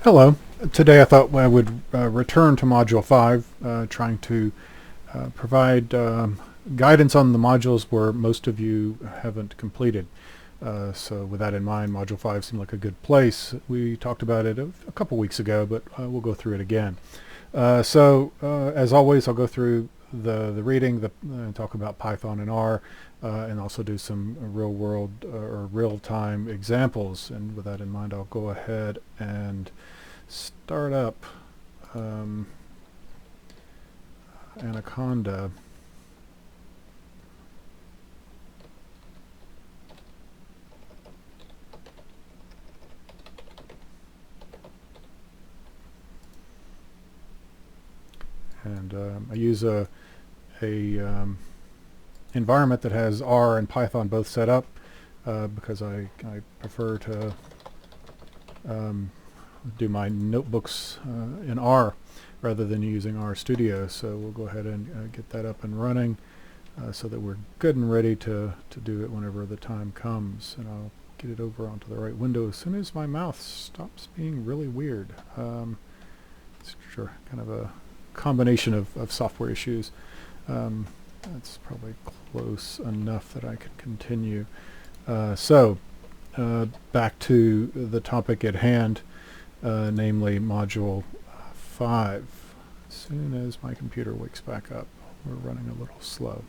Hello. Today I thought I would return to Module 5, trying to provide guidance on the modules where most of you haven't completed. So with that in mind, Module 5 seemed like a good place. We talked about it a couple weeks ago, but we'll go through it again. As always, I'll go through the reading, talk about Python and R, and also do some real-world or real-time examples. And with that in mind, I'll go ahead and start up Anaconda. And I use a environment that has R and Python both set up because I prefer to do my notebooks in R rather than using RStudio. So we'll go ahead and get that up and running so that we're good and ready to do it whenever the time comes. And I'll get it over onto the right window as soon as my mouth stops being really weird. It's sure kind of a combination of software issues. That's probably close enough that I can continue. Back to the topic at hand, namely Module 5. As soon as my computer wakes back up, we're running a little slow.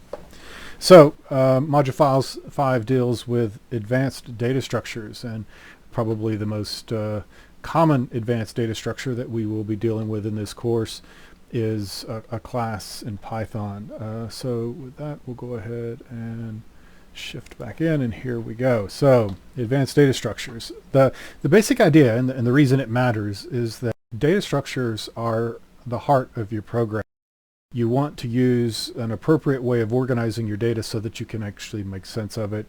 So Module 5 deals with advanced data structures, and probably the most common advanced data structure that we will be dealing with in this course is a class in Python. So with that, we'll go ahead and shift back in, and here we go. So advanced data structures. The basic idea and the reason it matters is that data structures are the heart of your program. You want to use an appropriate way of organizing your data so that you can actually make sense of it,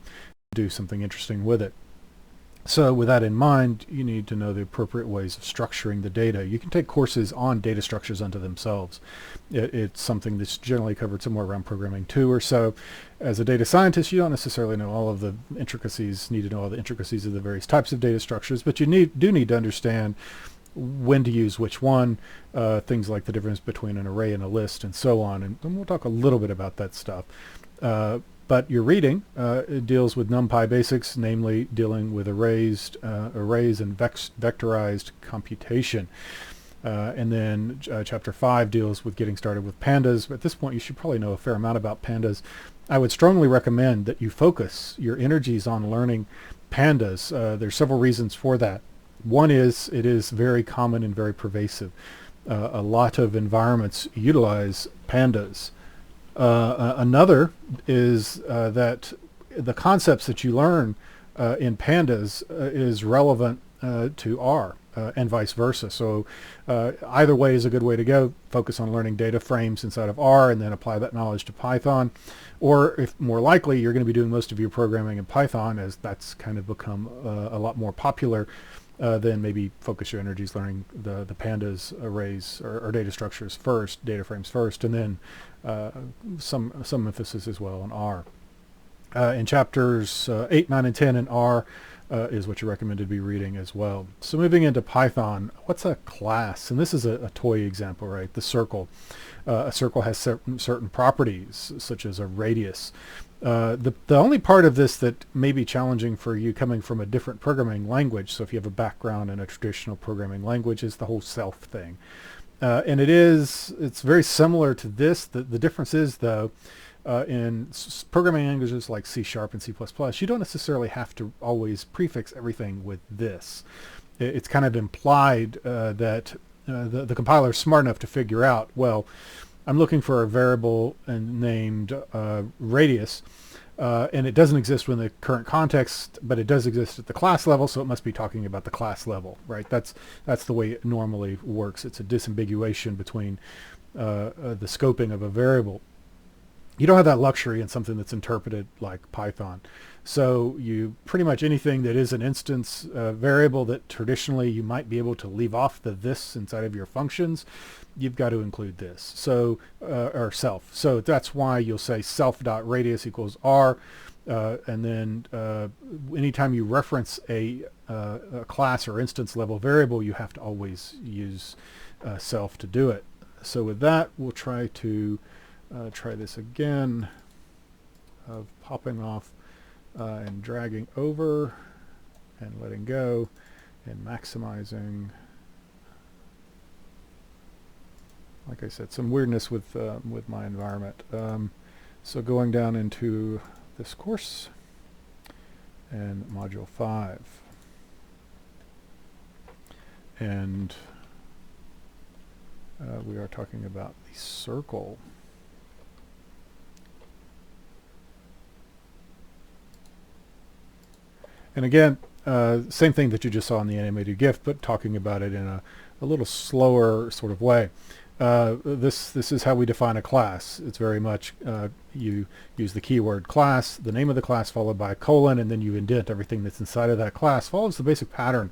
do something interesting with it. So with that in mind, you need to know the appropriate ways of structuring the data. You can take courses on data structures unto themselves. It's something that's generally covered somewhere around Programming 2 or so. As a data scientist, you don't necessarily know all of the intricacies, need to know all the intricacies of the various types of data structures, but you do need to understand when to use which one, things like the difference between an array and a list and so on. And we'll talk a little bit about that stuff. But your reading it deals with NumPy basics, namely dealing with arrays and vectorized computation. And then Chapter 5 deals with getting started with pandas. But at this point, you should probably know a fair amount about pandas. I would strongly recommend that you focus your energies on learning pandas. There's several reasons for that. One is it is very common and very pervasive. A lot of environments utilize pandas. Another is that the concepts that you learn in pandas is relevant to R and vice versa. So either way is a good way to go. Focus on learning data frames inside of R and then apply that knowledge to Python. Or if more likely, you're going to be doing most of your programming in Python, as that's kind of become a lot more popular. Then maybe focus your energies learning the pandas arrays or data structures first, data frames first, and then some emphasis as well on R. In chapters 8, 9, and 10 in R is what you're recommended to be reading as well. So moving into Python, what's a class? And this is a toy example, right? The circle. A circle has certain properties, such as a radius. The only part of this that may be challenging for you coming from a different programming language, so if you have a background in a traditional programming language, is the whole self thing. And it's very similar to this. The difference is, though, in programming languages like C# and C++, you don't necessarily have to always prefix everything with this. It's kind of implied that the compiler is smart enough to figure out, well, I'm looking for a variable named radius, and it doesn't exist in the current context, but it does exist at the class level, so it must be talking about the class level, right? That's the way it normally works. It's a disambiguation between the scoping of a variable. You don't have that luxury in something that's interpreted like Python. So you pretty much anything that is an instance variable that traditionally you might be able to leave off the this inside of your functions, you've got to include this. So or self. So that's why you'll say self.radius equals r, and then anytime you reference a a class or instance level variable, you have to always use self to do it. So with that, we'll try to try this again of popping off and dragging over and letting go and maximizing. Like I said, some weirdness with my environment. So going down into this course and module 5, and we are talking about the circle. And again, same thing that you just saw in the animated GIF, but talking about it in a little slower sort of way. This is how we define a class. It's very much you use the keyword class, the name of the class followed by a colon, and then you indent everything that's inside of that class. Follows the basic pattern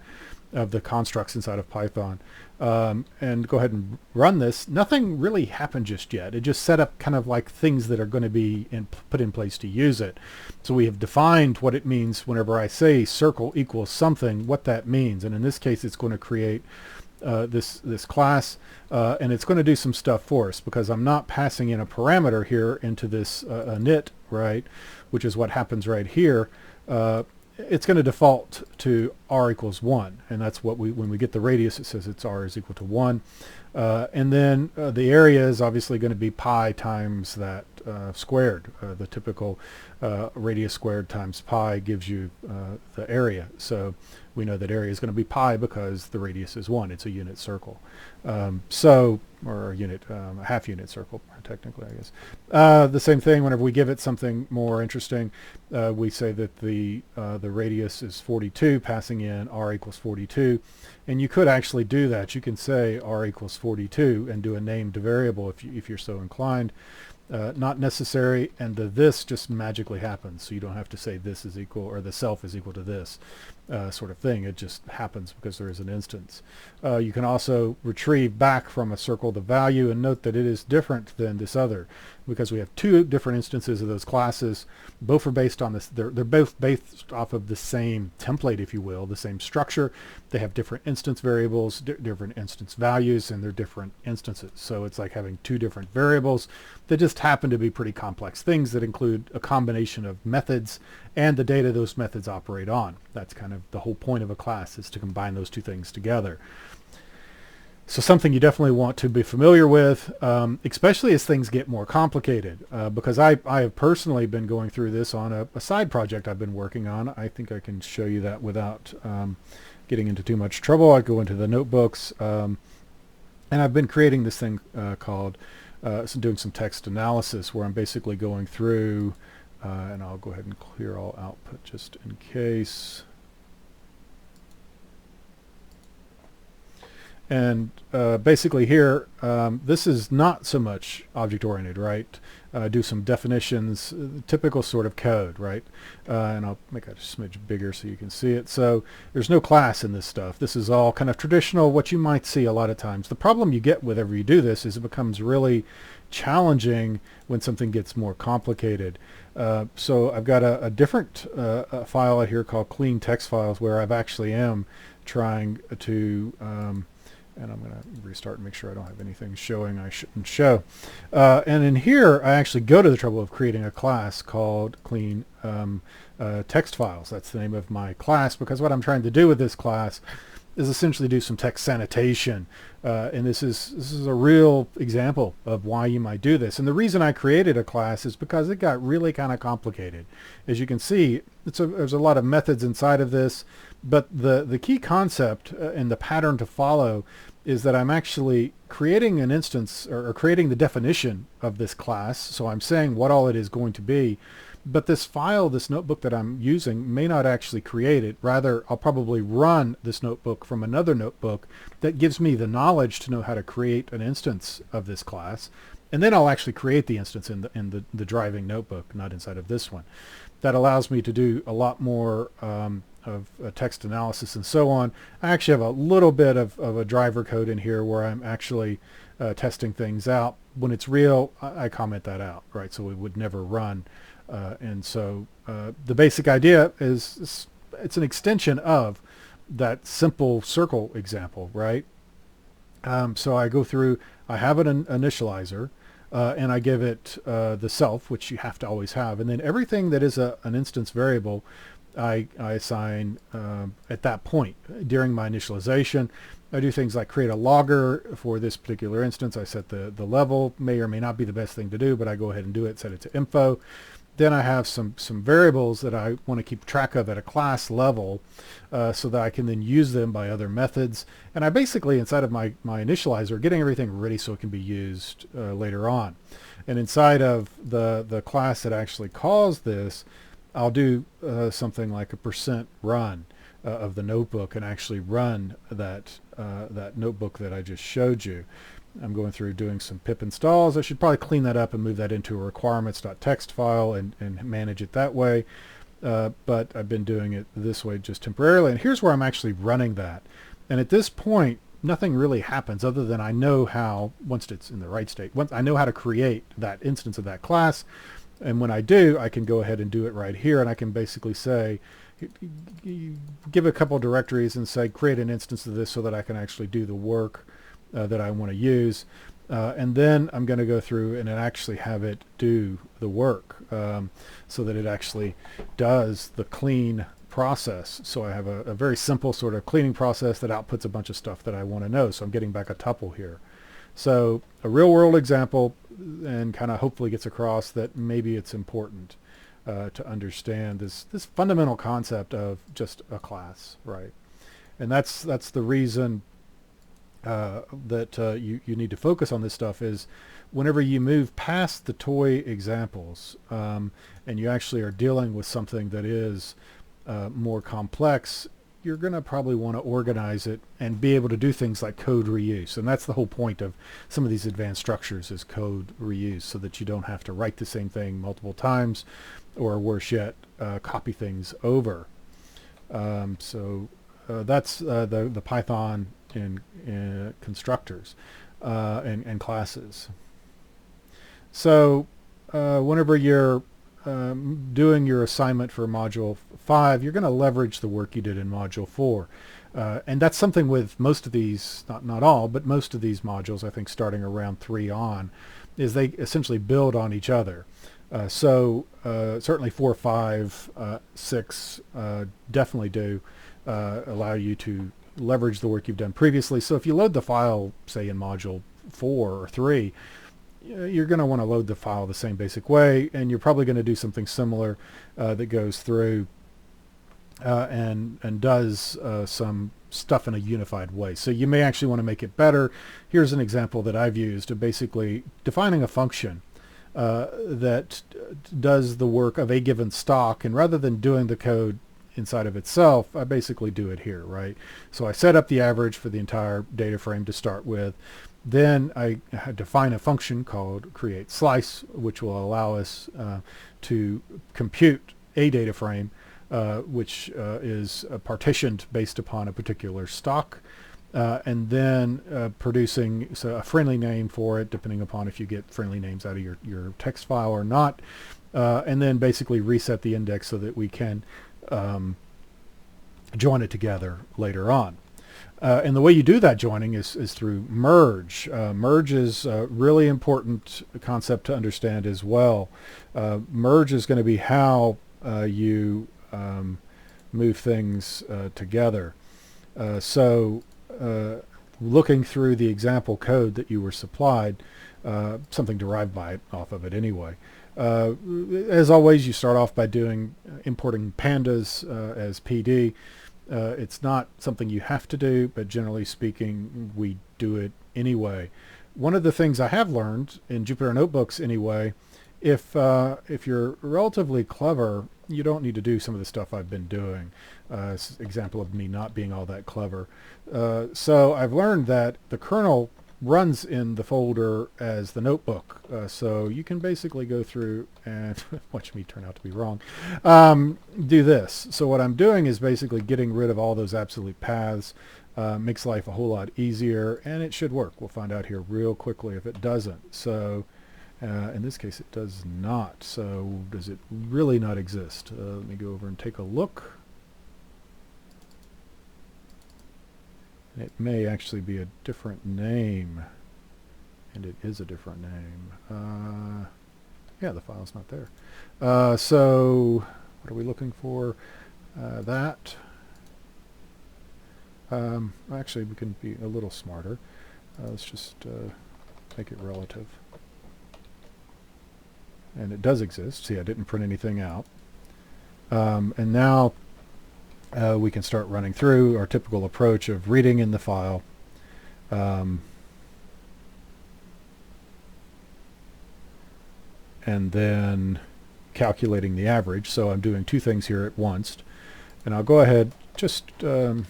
of the constructs inside of Python. And go ahead and run this. Nothing really happened just yet. It just set up kind of like things that are going to be put in place to use it. So we have defined what it means whenever I say circle equals something, what that means. And in this case, it's going to create this class, and it's going to do some stuff for us because I'm not passing in a parameter here into this init, right, which is what happens right here. It's going to default to r equals 1, and that's what when we get the radius, it says it's r is equal to 1. And then the area is obviously going to be pi times that squared. The typical radius squared times pi gives you the area. So we know that area is going to be pi because the radius is 1. It's a unit circle. Or a unit, a half unit circle, technically, I guess. The same thing whenever we give it something more interesting, we say that the radius is 42, passing in r equals 42. And you could actually do that. You can say r equals 42 and do a named variable if you're so inclined. Not necessary, and the this just magically happens, so you don't have to say this is equal or the self is equal to this sort of thing. It just happens because there is an instance. You can also retrieve back from a circle the value, and note that it is different than this other because we have two different instances of those classes. Both are based on this. They're both based off of the same template, if you will, the same structure. They have different instance variables, different instance values, and they're different instances. So it's like having two different variables that just happen to be pretty complex things that include a combination of methods and the data those methods operate on. That's kind of the whole point of a class, is to combine those two things together. So something you definitely want to be familiar with, especially as things get more complicated, because I have personally been going through this on a side project I've been working on. I think I can show you that without getting into too much trouble. I go into the notebooks, and I've been creating this thing called doing some text analysis, where I'm basically going through, and I'll go ahead and clear all output just in case. And basically here, this is not so much object-oriented, right? Do some definitions, typical sort of code, right? And I'll make it a smidge bigger so you can see it. So there's no class in this stuff. This is all kind of traditional, what you might see a lot of times. The problem you get whenever you do this is it becomes really challenging when something gets more complicated. So I've got a different file out here called clean text files, where I've actually am trying to and I'm going to restart and make sure I don't have anything showing I shouldn't show. And in here, I actually go to the trouble of creating a class called clean text files. That's the name of my class, because what I'm trying to do with this class is essentially do some text sanitation. And this is a real example of why you might do this. And the reason I created a class is because it got really kind of complicated. As you can see, there's a lot of methods inside of this, but the key concept and the pattern to follow is that I'm actually creating an instance, or creating the definition of this class. So I'm saying what all it is going to be. But this file, this notebook that I'm using, may not actually create it. Rather, I'll probably run this notebook from another notebook that gives me the knowledge to know how to create an instance of this class. And then I'll actually create the instance in the driving notebook, not inside of this one. That allows me to do a lot more of text analysis and so on. I actually have a little bit of a driver code in here where I'm actually testing things out. When it's real, I comment that out, right? So it would never run. And so the basic idea is it's an extension of that simple circle example, right? So I go through, I have an initializer, and I give it the self, which you have to always have. And then everything that is an instance variable, I assign at that point during my initialization. I do things like create a logger for this particular instance. I set the level, may or may not be the best thing to do, but I go ahead and do it, set it to info. Then I have some variables that I want to keep track of at a class level so that I can then use them by other methods. And I basically, inside of my initializer, getting everything ready so it can be used later on. And inside of the class that actually calls this, I'll do something like a %run of the notebook and actually run that notebook that I just showed you. I'm going through doing some pip installs. I should probably clean that up and move that into a requirements.txt file and manage it that way. But I've been doing it this way just temporarily. And here's where I'm actually running that. And at this point, nothing really happens other than I know how, once it's in the right state, I know how to create that instance of that class. And when I do, I can go ahead and do it right here. And I can basically say, give a couple directories and say, create an instance of this so that I can actually do the work that I want to use. And then I'm going to go through and actually have it do the work so that it actually does the clean process. So I have a very simple sort of cleaning process that outputs a bunch of stuff that I want to know. So I'm getting back a tuple here. So a real world example, and kind of hopefully gets across that maybe it's important to understand this fundamental concept of just a class, right? And that's the reason that you need to focus on this stuff is whenever you move past the toy examples and you actually are dealing with something that is more complex, you're going to probably want to organize it and be able to do things like code reuse. And that's the whole point of some of these advanced structures is code reuse so that you don't have to write the same thing multiple times or worse yet, copy things over. So that's the Python in constructors and classes. So whenever you're doing your assignment for Module 5, you're going to leverage the work you did in Module 4. And that's something with most of these, not all, but most of these modules, I think starting around 3 on, is they essentially build on each other. So certainly 4, 5, 6 definitely do allow you to leverage the work you've done previously. So if you load the file, say in Module 4 or 3, you're going to want to load the file the same basic way, and you're probably going to do something similar that goes through and does some stuff in a unified way. So you may actually want to make it better. Here's an example that I've used of basically defining a function that does the work of a given stock, and rather than doing the code inside of itself, I basically do it here, right? So I set up the average for the entire data frame to start with. Then I define a function called create slice, which will allow us to compute a data frame, which is partitioned based upon a particular stock, and then producing a friendly name for it, depending upon if you get friendly names out of your text file or not, and then basically reset the index so that we can join it together later on. And the way you do that joining is through merge. Merge is a really important concept to understand as well. Merge is going to be how you move things together. So looking through the example code that you were supplied, something derived off of it anyway. As always, you start off by importing pandas as PD. It's not something you have to do, but generally speaking, we do it anyway. One of the things I have learned in Jupyter Notebooks anyway, if you're relatively clever, you don't need to do some of the stuff I've been doing. Example of me not being all that clever. So I've learned that the kernel runs in the folder as the notebook. So you can basically go through and watch me turn out to be wrong. Do this. So what I'm doing is basically getting rid of all those absolute paths. Makes life a whole lot easier, and it should work. We'll find out here real quickly if it doesn't. So in this case it does not. So does it really not exist? Let me go over and take a look. It may actually be a different name, and it is a different name. Yeah, the file's not there. So what are we looking for? That. Actually, we can be a little smarter. Let's just make it relative. And it does exist. See, I didn't print anything out. And now we can start running through our typical approach of reading in the file. And then calculating the average. So I'm doing two things here at once. And I'll go ahead just to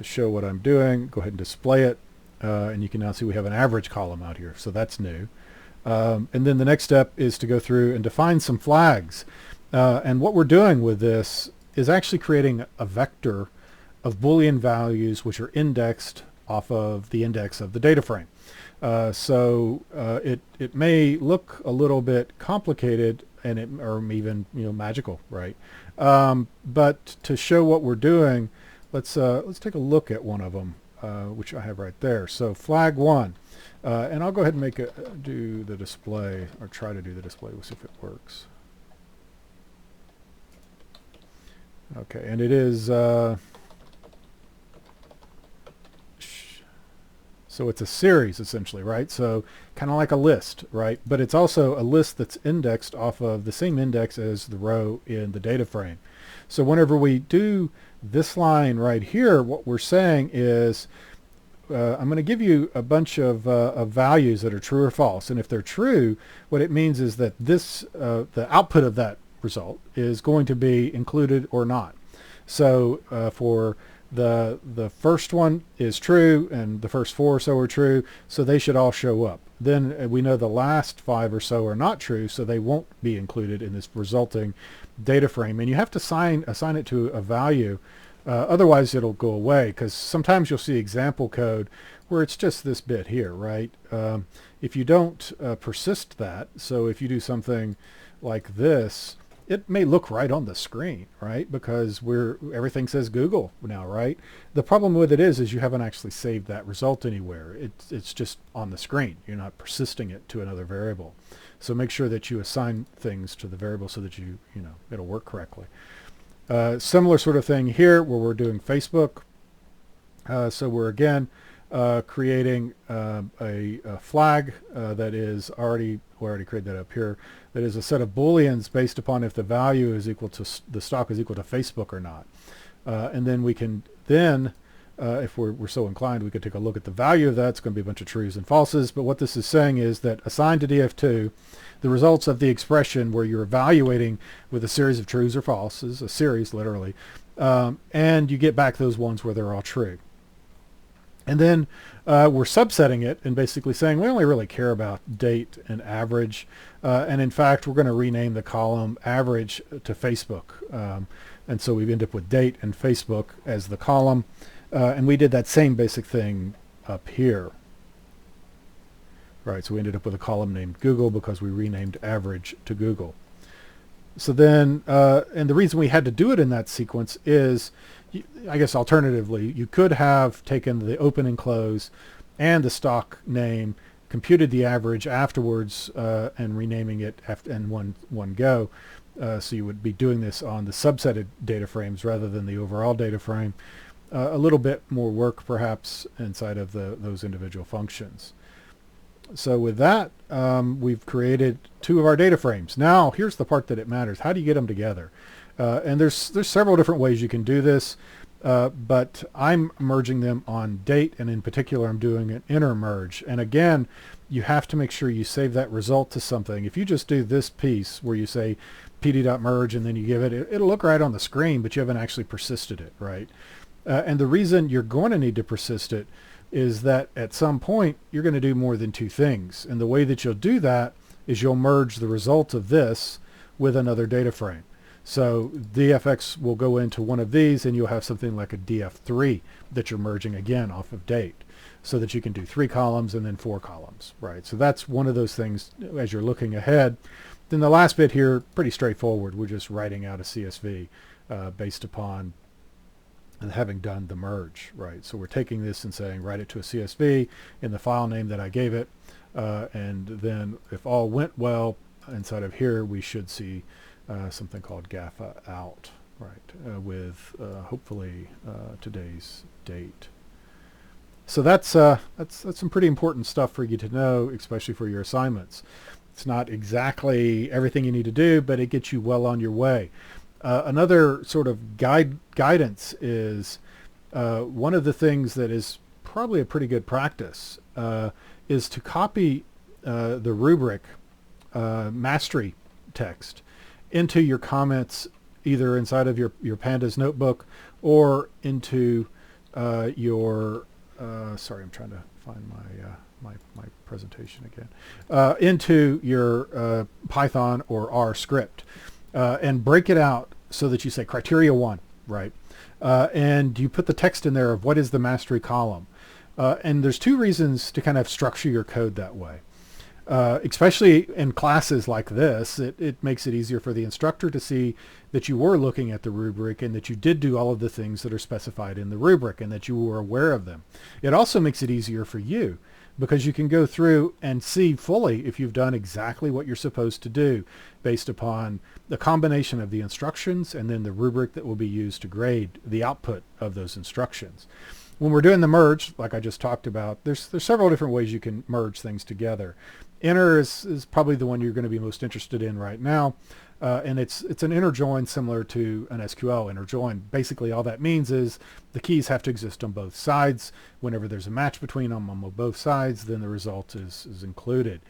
show what I'm doing, go ahead and display it. And you can now see we have an average column out here. So that's new. And then the next step is to go through and define some flags. And what we're doing with this is actually creating a vector of Boolean values which are indexed off of the index of the data frame. So it may look a little bit complicated and or even magical, right? But to show what we're doing, let's take a look at one of them, which I have right there. So flag 1, and I'll go ahead and do the display, or try to do the display. We'll see if it works. Okay, and it is so it's a series essentially, right? So kind of like a list, right? But it's also a list that's indexed off of the same index as the row in the data frame. So whenever we do this line right here, what we're saying is I'm going to give you a bunch of values that are true or false. And if they're true, what it means is that this the output of that result is going to be included or not. So for the first one is true, and the first 4 or so are true, so they should all show up. Then we know the last 5 or so are not true, so they won't be included in this resulting data frame. And you have to assign it to a value, otherwise it'll go away, because sometimes you'll see example code where it's just this bit here, right? If you don't persist that, so if you do something like this, it may look right on the screen, right? Because everything says Google now, right? The problem with it is you haven't actually saved that result anywhere. It's just on the screen. You're not persisting it to another variable. So make sure that you assign things to the variable so that it'll work correctly. Similar sort of thing here where we're doing Facebook. So we're again creating a flag that is we already created that up here, that is a set of booleans based upon if the value is equal to the stock is equal to Facebook or not. And then we can if we're so inclined, we could take a look at the value of that. It's going to be a bunch of trues and falses, but what this is saying is that assigned to df2 the results of the expression where you're evaluating with a series of trues or falses, a series literally, and you get back those ones where they're all true. And then we're subsetting it and basically saying we only really care about date and average. And in fact, we're going to rename the column average to Facebook. And so we end up with date and Facebook as the column. And we did that same basic thing up here. Right, so we ended up with a column named Google because we renamed average to Google. So then, and the reason we had to do it in that sequence is, I guess alternatively, you could have taken the open and close and the stock name, computed the average afterwards, and renaming it in one go. So you would be doing this on the subsetted data frames rather than the overall data frame. A little bit more work perhaps inside of those individual functions. So with that, we've created 2 of our data frames. Now here's the part that it matters. How do you get them together? And there's several different ways you can do this, but I'm merging them on date, and in particular I'm doing an inner merge. And again, you have to make sure you save that result to something. If you just do this piece where you say pd.merge and then you give it'll look right on the screen, but you haven't actually persisted it, right? And the reason you're going to need to persist it is that at some point you're going to do more than 2 things. And the way that you'll do that is you'll merge the result of this with another data frame. So dfx will go into one of these, and you'll have something like a df3 that you're merging again off of date, so that you can do 3 columns and then 4 columns, right? So that's one of those things as you're looking ahead. Then the last bit here, pretty straightforward. We're just writing out a CSV based upon and having done the merge, right? So we're taking this and saying, write it to a CSV in the file name that I gave it. And then if all went well, inside of here, we should see something called GAFA out, right? With hopefully today's date. So that's some pretty important stuff for you to know, especially for your assignments. It's not exactly everything you need to do, but it gets you well on your way. Another sort of guidance is one of the things that is probably a pretty good practice is to copy the rubric mastery text into your comments, either inside of your Pandas notebook or into your sorry, I'm trying to find my presentation again, into your Python or R script, and break it out so that you say criteria 1, right? And you put the text in there of what is the mastery column. And there's 2 reasons to kind of structure your code that way. Especially in classes like this, it makes it easier for the instructor to see that you were looking at the rubric and that you did do all of the things that are specified in the rubric and that you were aware of them. It also makes it easier for you because you can go through and see fully if you've done exactly what you're supposed to do based upon the combination of the instructions and then the rubric that will be used to grade the output of those instructions. When we're doing the merge, like I just talked about, there's several different ways you can merge things together. Inner is probably the one you're going to be most interested in right now. And it's an inner join similar to an SQL inner join. Basically, all that means is the keys have to exist on both sides. Whenever there's a match between them on both sides, then the result is included.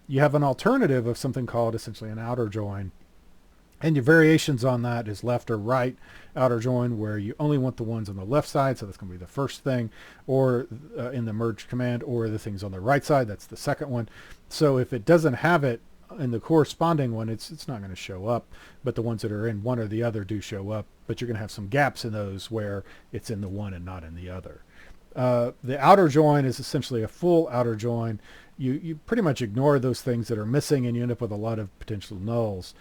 You have an alternative of something called essentially an outer join. And your variations on that is left or right outer join, where you only want the ones on the left side, so that's going to be the first thing, or in the merge command, or the things on the right side, that's the second one. So if it doesn't have it in the corresponding one, it's not going to show up, but the ones that are in one or the other do show up, but you're going to have some gaps in those where it's in the one and not in the other. The outer join is essentially a full outer join. You pretty much ignore those things that are missing and you end up with a lot of potential nulls.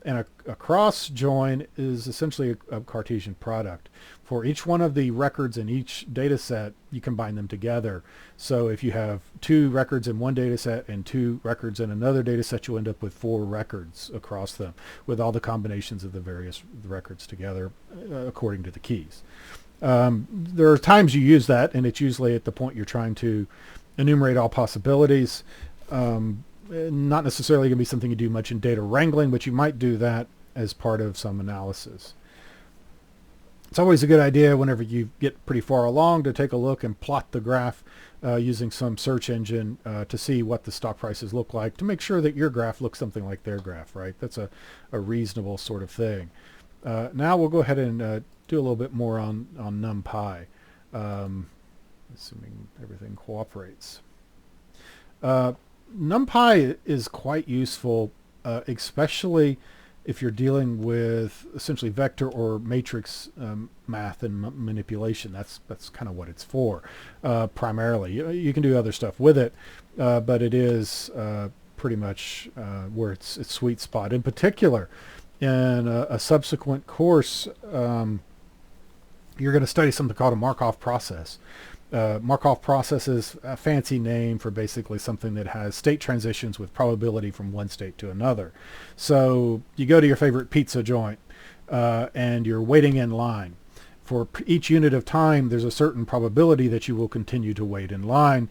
And a cross join is essentially a Cartesian product. For each one of the records in each data set, you combine them together. So if you have 2 records in one data set and 2 records in another data set, you'll end up with 4 records across them with all the combinations of the various records together according to the keys. There are times you use that, and it's usually at the point you're trying to enumerate all possibilities. Not necessarily going to be something you do much in data wrangling, but you might do that as part of some analysis. It's always a good idea whenever you get pretty far along to take a look and plot the graph using some search engine to see what the stock prices look like, to make sure that your graph looks something like their graph, right? That's a reasonable sort of thing. Now we'll go ahead and do a little bit more on NumPy, assuming everything cooperates. NumPy is quite useful, especially if you're dealing with essentially vector or matrix math and manipulation. That's kind of what it's for, primarily. You can do other stuff with it, but it is pretty much where it's sweet spot. In particular, in a subsequent course, you're going to study something called a Markov process. Markov process is a fancy name for basically something that has state transitions with probability from one state to another. So you go to your favorite pizza joint and you're waiting in line. For each unit of time, there's a certain probability that you will continue to wait in line,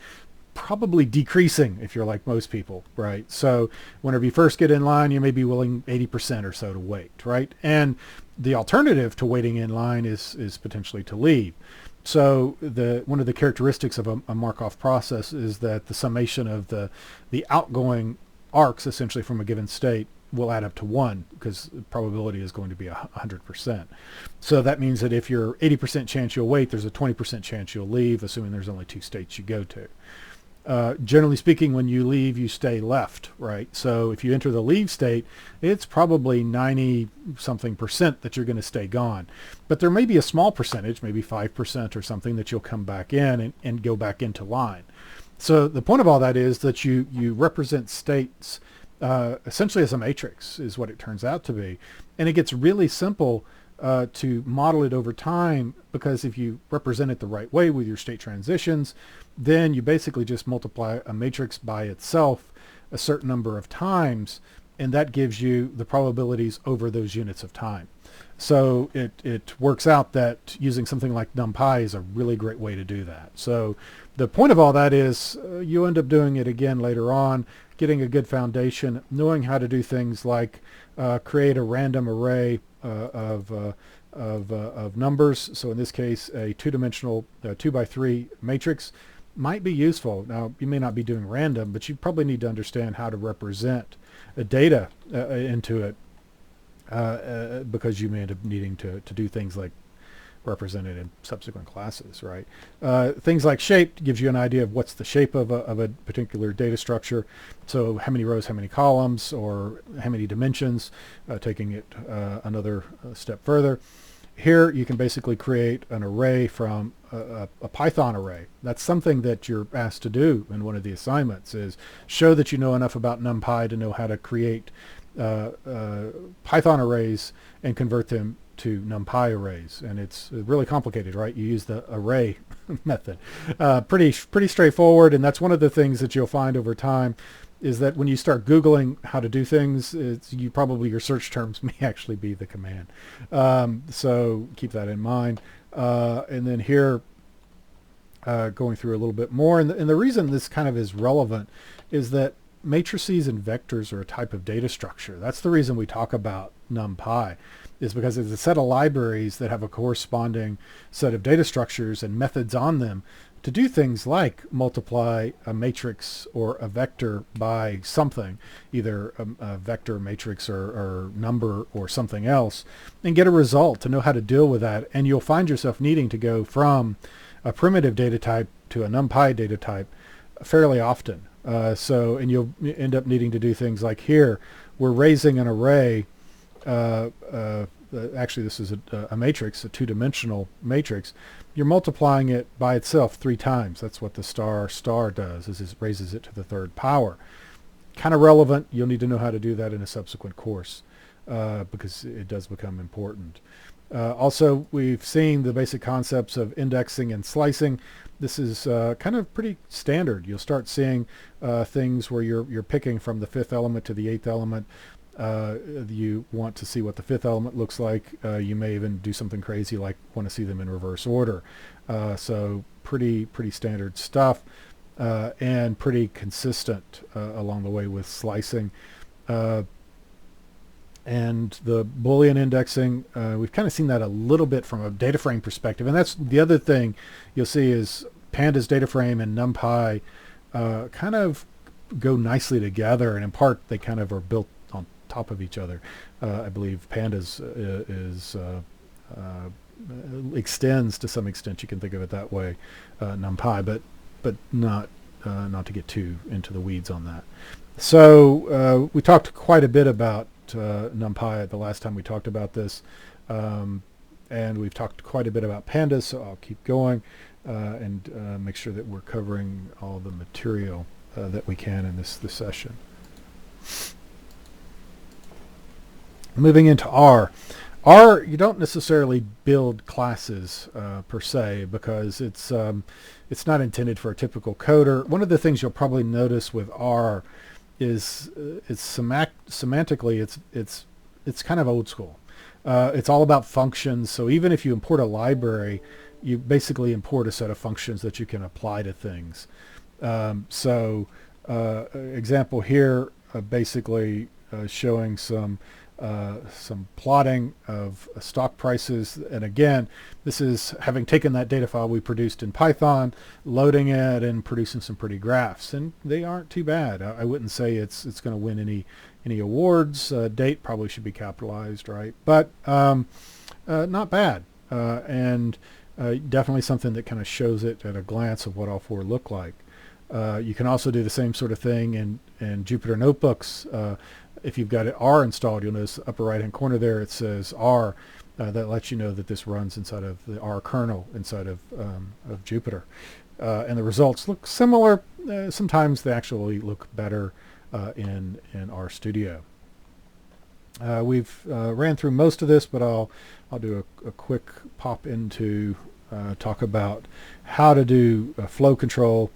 probably decreasing if you're like most people, right? So whenever you first get in line, you may be willing 80% or so to wait, right? And the alternative to waiting in line is potentially to leave. So one of the characteristics of a Markov process is that the summation of the outgoing arcs essentially from a given state will add up to 1 because the probability is going to be 100%. So that means that if you're 80% chance you'll wait, there's a 20% chance you'll leave, assuming there's only 2 states you go to. Generally speaking, when you leave, you stay left, right? So if you enter the leave state, it's probably 90-something% that you're going to stay gone. But there may be a small percentage, maybe 5% or something, that you'll come back in and go back into line. So the point of all that is that you represent states essentially as a matrix is what it turns out to be. And it gets really simple to model it over time, because if you represent it the right way with your state transitions, then you basically just multiply a matrix by itself a certain number of times, and that gives you the probabilities over those units of time. So it works out that using something like NumPy is a really great way to do that. So the point of all that is you end up doing it again later on, getting a good foundation, knowing how to do things like create a random array of numbers. So in this case, a two-dimensional 2x3 matrix might be useful. Now, you may not be doing random, but you probably need to understand how to represent data into it, because you may end up needing to do things like represent it in subsequent classes, right? Things like shape gives you an idea of what's the shape of a particular data structure. So how many rows, how many columns, or how many dimensions, taking it another step further. Here you can basically create an array from a Python array. That's something that you're asked to do in one of the assignments, is show that you know enough about NumPy to know how to create Python arrays and convert them to NumPy arrays. And it's really complicated, right? You use the array method. Pretty straightforward, and that's one of the things that you'll find over time, is that when you start Googling how to do things, your search terms may actually be the command. So keep that in mind. And then here, going through a little bit more, and the reason this kind of is relevant is that matrices and vectors are a type of data structure. That's the reason we talk about NumPy, is because it's a set of libraries that have a corresponding set of data structures and methods on them to do things like multiply a matrix or a vector by something, either a vector, matrix, or number, or something else, and get a result, to know how to deal with that. And you'll find yourself needing to go from a primitive data type to a NumPy data type fairly often. And you'll end up needing to do things like here, we're raising an array. Actually, this is a matrix, a two-dimensional matrix. You're multiplying it by itself 3 times. That's what the star does, is it raises it to the 3rd power. Kind of relevant. You'll need to know how to do that in a subsequent course, because it does become important. Also, we've seen the basic concepts of indexing and slicing. This is kind of pretty standard. You'll start seeing things where you're picking from the 5th element to the 8th element. You want to see what the 5th element looks like. You may even do something crazy like want to see them in reverse order. So pretty standard stuff, and pretty consistent along the way with slicing. And the Boolean indexing, we've kind of seen that a little bit from a data frame perspective. And that's the other thing you'll see, is Pandas data frame and NumPy kind of go nicely together, and in part they kind of are built on top of each other. I believe Pandas extends to some extent, you can think of it that way, NumPy, but not to get too into the weeds on that. So we talked quite a bit about NumPy the last time we talked about this, and we've talked quite a bit about Pandas, so I'll keep going and make sure that we're covering all the material that we can in this session. Moving into R. R, you don't necessarily build classes per se, because it's not intended for a typical coder. One of the things you'll probably notice with R is semantically it's kind of old school. It's all about functions. So even if you import a library, you basically import a set of functions that you can apply to things. Example here, basically showing some plotting of stock prices. And again, this is having taken that data file we produced in Python, loading it, and producing some pretty graphs. And they aren't too bad. I wouldn't say it's going to win any awards. Date probably should be capitalized, right? But not bad. And definitely something that kind of shows it at a glance of what all 4 look like. You can also do the same sort of thing in Jupyter Notebooks. If you've got R installed, you'll notice upper right-hand corner there it says R. That lets you know that this runs inside of the R kernel inside of Jupyter. And the results look similar. Sometimes they actually look better in RStudio. We've ran through most of this, but I'll do a quick pop into talk about how to do flow control.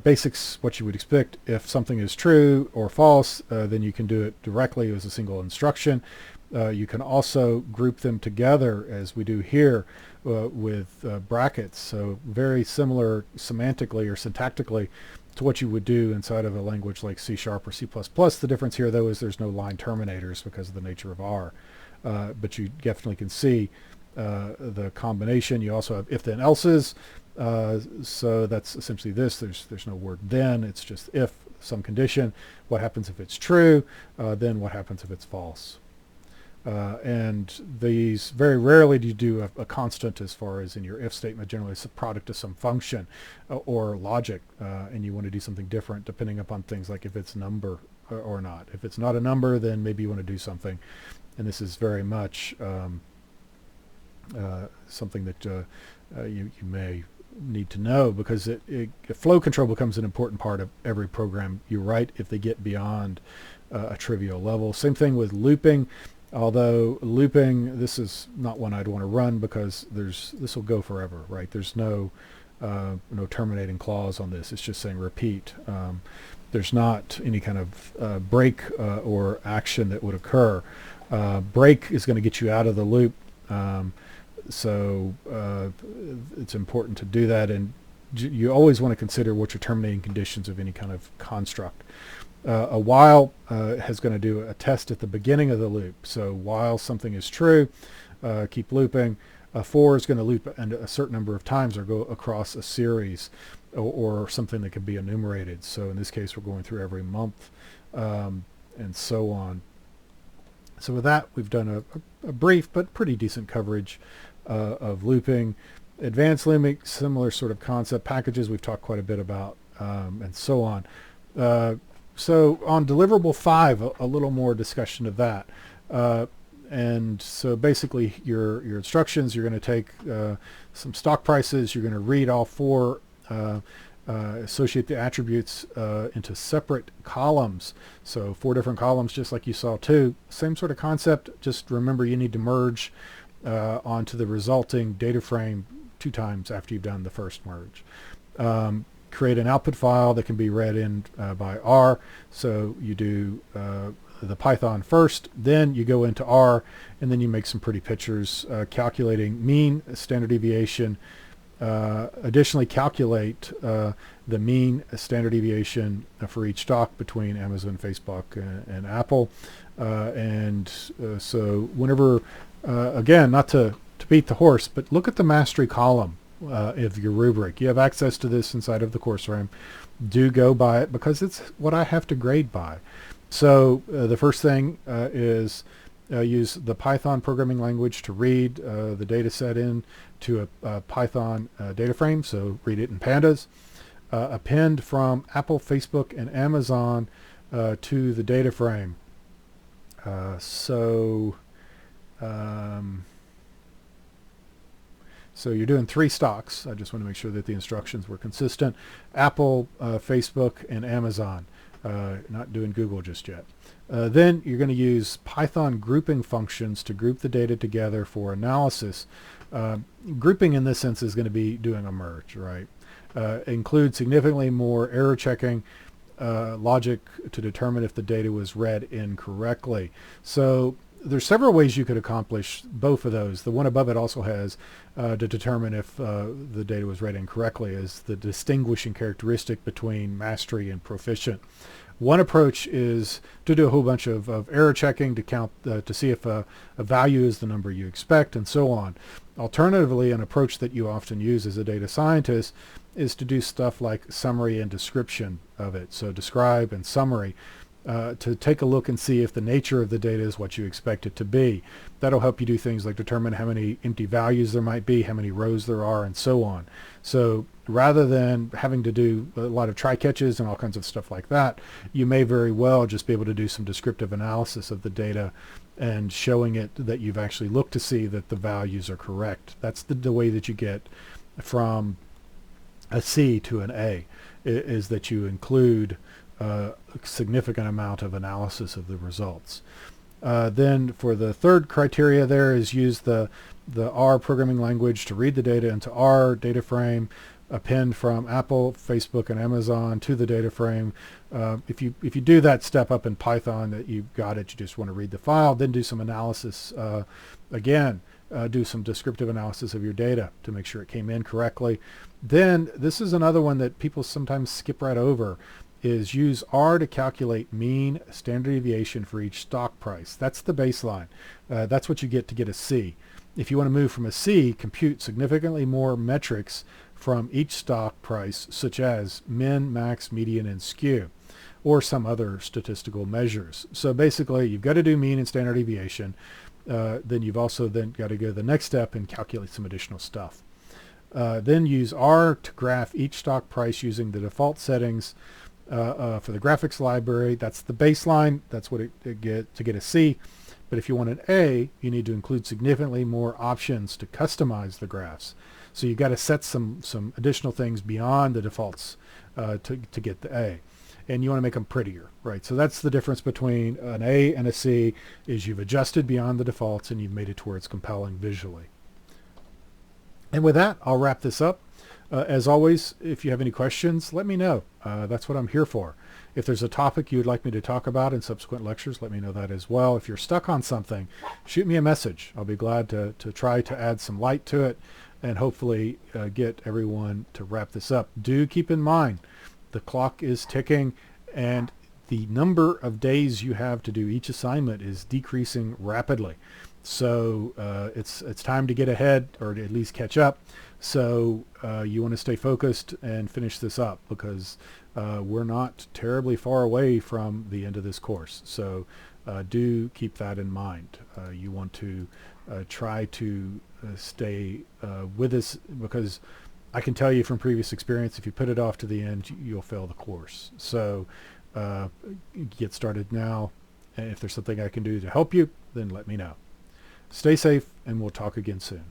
Basics, what you would expect. If something is true or false, then you can do it directly as a single instruction. You can also group them together as we do here with brackets. So very similar semantically or syntactically to what you would do inside of a language like C# or C++. The difference here, though, is there's no line terminators because of the nature of R. But you definitely can see the combination. You also have if then else's. So that's essentially this. There's no word then. It's just if some condition. What happens if it's true? Then what happens if it's false? And these, very rarely do you do a constant as far as in your if statement. Generally it's a product of some function or logic, and you want to do something different depending upon things like if it's number or not. If it's not a number, then maybe you want to do something, and this is very much something that you may need to know, because flow control becomes an important part of every program you write if they get beyond a trivial level. Same thing with looping. Although looping, this is not one I'd want to run because this will go forever, right? There's no terminating clause on this. It's just saying repeat. There's not any kind of break or action that would occur. Break is going to get you out of the loop. So it's important to do that, and you always want to consider what your terminating conditions of any kind of construct. A while is going to do a test at the beginning of the loop. So while something is true, keep looping. A for is going to loop a certain number of times or go across a series or something that can be enumerated. So in this case, we're going through every month and so on. So with that, we've done a brief but pretty decent coverage of looping. Advanced looping, similar sort of concept. Packages we've talked quite a bit about, and so on. So on deliverable 5, a little more discussion of that. And so basically your instructions, you're going to take some stock prices, you're going to read all 4, associate the attributes into separate columns. So 4 different columns, just like you saw too. Same sort of concept, just remember you need to merge onto the resulting data frame 2 times after you've done the first merge. Create an output file that can be read in by R. So you do the Python first, then you go into R, and then you make some pretty pictures calculating mean, standard deviation. Additionally, calculate the mean standard deviation for each stock between Amazon, Facebook, and Apple. So whenever, again, not to beat the horse, but look at the mastery column of your rubric. You have access to this inside of the course frame. Do go by it because it's what I have to grade by. So the first thing is use the Python programming language to read the data set in to a Python data frame. So read it in pandas. Append from Apple, Facebook, and Amazon to the data frame. So you're doing 3 stocks. I just want to make sure that the instructions were consistent. Apple, Facebook, and Amazon. Not doing Google just yet. Then you're going to use Python grouping functions to group the data together for analysis. Grouping in this sense is going to be doing a merge, right? Include significantly more error checking logic to determine if the data was read incorrectly. So there's several ways you could accomplish both of those. The one above it also has to determine if the data was read incorrectly as the distinguishing characteristic between mastery and proficient. One approach is to do a whole bunch of error checking to count to see if a value is the number you expect and so on. Alternatively, an approach that you often use as a data scientist is to do stuff like summary and description of it. So describe and summary. To take a look and see if the nature of the data is what you expect it to be. That'll help you do things like determine how many empty values there might be, how many rows there are, and so on. So rather than having to do a lot of try-catches and all kinds of stuff like that, you may very well just be able to do some descriptive analysis of the data and showing it that you've actually looked to see that the values are correct. That's the way that you get from a C to an A, is that you include a significant amount of analysis of the results. Then for the third criteria there is use the R programming language to read the data into R data frame, append from Apple, Facebook, and Amazon to the data frame. If you do that step up in Python, that you've got it, you just want to read the file, then do some analysis again. Do some descriptive analysis of your data to make sure it came in correctly. Then this is another one that people sometimes skip right over, is use R to calculate mean standard deviation for each stock price. That's the baseline. That's what you get to get a C. If you want to move from a C, compute significantly more metrics from each stock price, such as min, max, median, and skew, or some other statistical measures. So basically, you've got to do mean and standard deviation. Then you've also then got to go to the next step and calculate some additional stuff. Then use R to graph each stock price using the default settings for the graphics library. That's the baseline. That's what it get to get a C. But if you want an A, you need to include significantly more options to customize the graphs. So you've got to set some additional things beyond the defaults to get the A. And you want to make them prettier, right? So that's the difference between an A and a C, is you've adjusted beyond the defaults and you've made it to where it's compelling visually. And with that, I'll wrap this up. As always, if you have any questions, let me know. That's what I'm here for. If there's a topic you'd like me to talk about in subsequent lectures, let me know that as well. If you're stuck on something, shoot me a message. I'll be glad to try to add some light to it and hopefully get everyone to wrap this up. Do keep in mind, the clock is ticking and the number of days you have to do each assignment is decreasing rapidly. So it's time to get ahead, or to at least catch up. So you want to stay focused and finish this up, because we're not terribly far away from the end of this course. So do keep that in mind. You want to try to stay with us, because I can tell you from previous experience, if you put it off to the end, you'll fail the course. So get started now. And if there's something I can do to help you, then let me know. Stay safe, and we'll talk again soon.